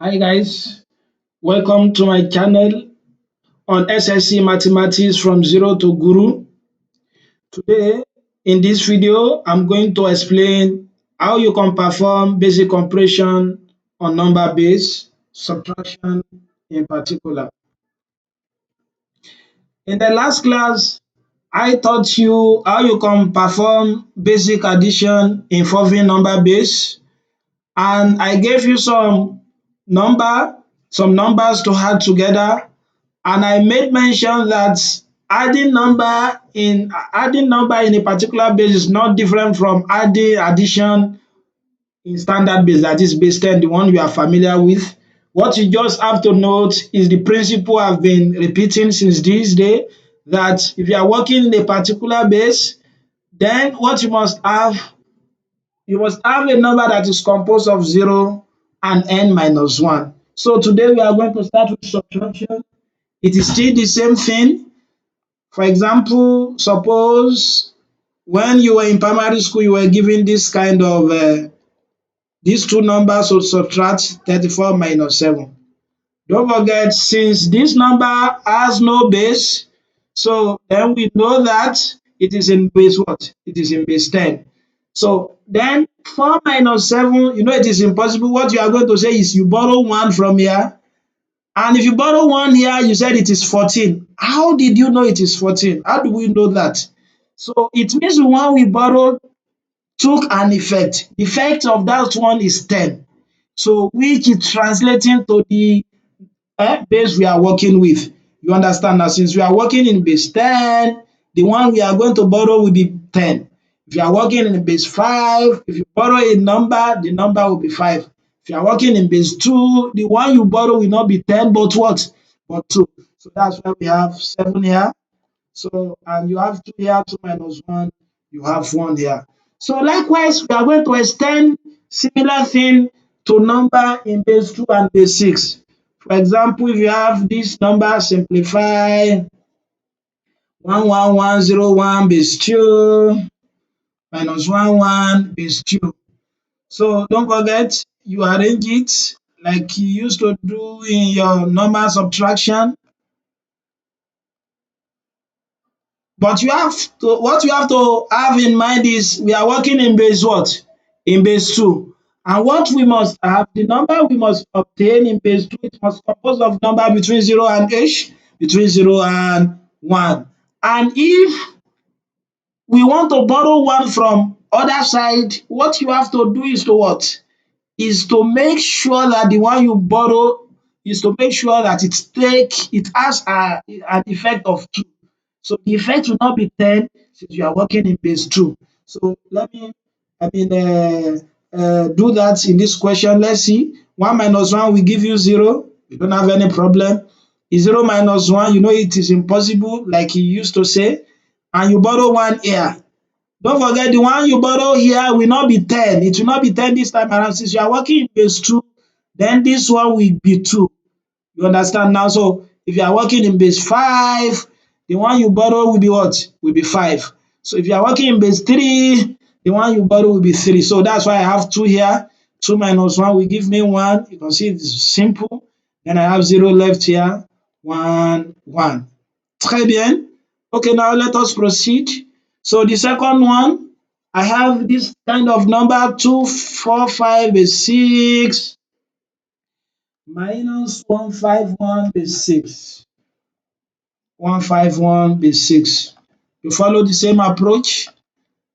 Hi guys, welcome to my channel on SSC Mathematics from Zero to Guru. Today, in this video, I'm going to explain how you can perform basic compression on number base, subtraction in particular. In the last class, I taught you how you can perform basic addition involving number base, and I gave you some numbers to add together, and I made mention that adding number in a particular base is not different from adding addition in standard base, that is base 10, the one you are familiar with. What you just have to note is the principle I've been repeating since this day, that if you are working in a particular base, then what you must have a number that is composed of 0 and n minus 1. So today we are going to start with subtraction. It is still the same thing. For example, suppose when you were in primary school, you were given this kind of these two numbers to subtract 34 minus 7. Don't forget, since this number has no base, so then we know that it is in base what? It is in base 10. So then 4 minus 7, it is impossible. What you are going to say is you borrow 1 from here, and if you borrow 1 here, you said it is 14. How did you know it is 14? How do we know that? So it means the one we borrowed took an effect. The effect of that one is 10. So which is translating to the base we are working with. You understand now? Since we are working in base 10, the one we are going to borrow will be 10. If you are working in base 5, if you borrow a number, the number will be 5. If you are working in base 2, the one you borrow will not be 10, but what? But 2. So that's why we have 7 here. So, and you have 2 here, 2 minus 1, you have 1 here. So likewise, we are going to extend similar thing to number in base 2 and base 6. For example, if you have this number, simplify 11101 base 2 minus 11 base 2. So don't forget, you arrange it like you used to do in your normal subtraction. But what you have to have in mind is we are working in base what? In base 2. And what we must have, the number we must obtain in base 2, it must compose of number between 0 and h, between 0 and 1. And if we want to borrow 1 from other side, what you have to do is to what? Is to make sure that the one you borrow is to make sure that it has an effect of 2. So the effect will not be 10 since you are working in base 2. So let me do that in this question. Let's see. 1 minus 1 will give you 0. You don't have any problem. Is 0 minus 1, you know it is impossible, like you used to say, and you borrow 1 here. Don't forget, the one you borrow here will not be 10. It will not be 10 this time around. Since you are working in base 2, then this one will be 2. You understand now? So if you are working in base 5, the one you borrow will be what? Will be 5. So if you are working in base 3, the one you borrow will be 3. So that's why I have 2 here. 2 minus 1 will give me 1. You can see it's simple. Then I have 0 left here. 1, 1. Très bien. Okay, now let us proceed. So the second one, I have this kind of number 2, 4, 5 is 6 minus 151 is 6. 151 base 6. You follow the same approach.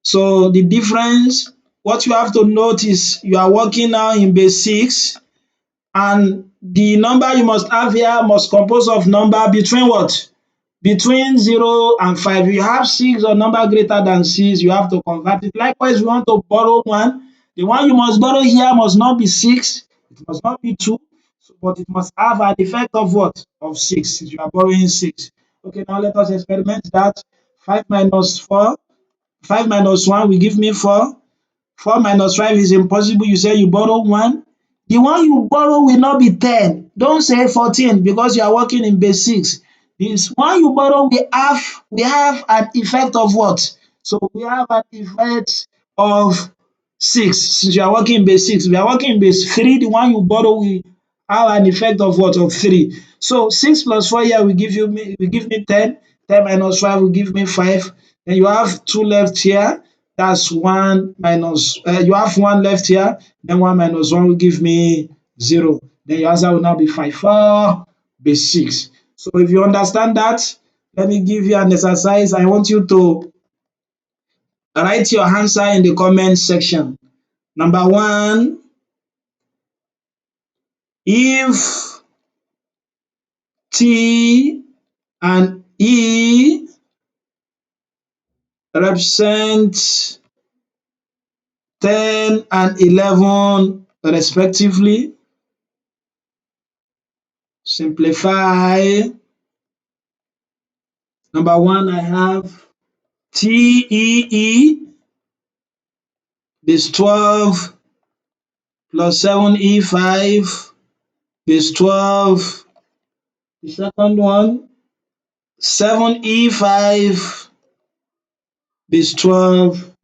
So the difference, what you have to note is you are working now in base 6, and the number you must have here must compose of number between what? Between 0 and 5. If you have 6 or number greater than 6, you have to convert it. Likewise, you want to borrow 1. The one you must borrow here must not be 6. It must not be 2. But it must have an effect of what? Of 6, since you are borrowing 6. Okay, now let us experiment that. 5 minus 4. 5 minus 1 will give me 4. 4 minus 5 is impossible. You say you borrow 1. The one you borrow will not be 10. Don't say 14 because you are working in base 6. This one you borrow we have an effect of what? So we have an effect of 6 since you are working in base 6. If you are working in base 3, the one you borrow will have an effect of what? Of 3. So 6 plus 4 here will give me 10. 10 minus 5 will give me 5. Then you have 2 left here. That's 1 minus, you have 1 left here. Then 1 minus 1 will give me 0. Then your answer will now be 5. 4 base 6. So if you understand that, let me give you an exercise. I want you to write your answer in the comment section. Number 1, if T and E represent 10 and 11 respectively, simplify. Number 1, I have TEE base 12 plus 7E5 base 12. The second one, 7E5 base 12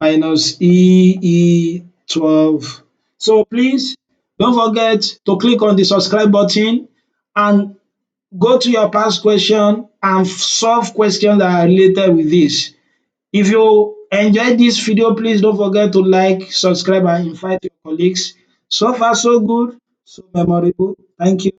minus EE12. So please don't forget to click on the subscribe button and go to your past question and solve questions that are related with this. If you enjoyed this video, please don't forget to like, subscribe and invite your colleagues. So far so good, so memorable. Thank you.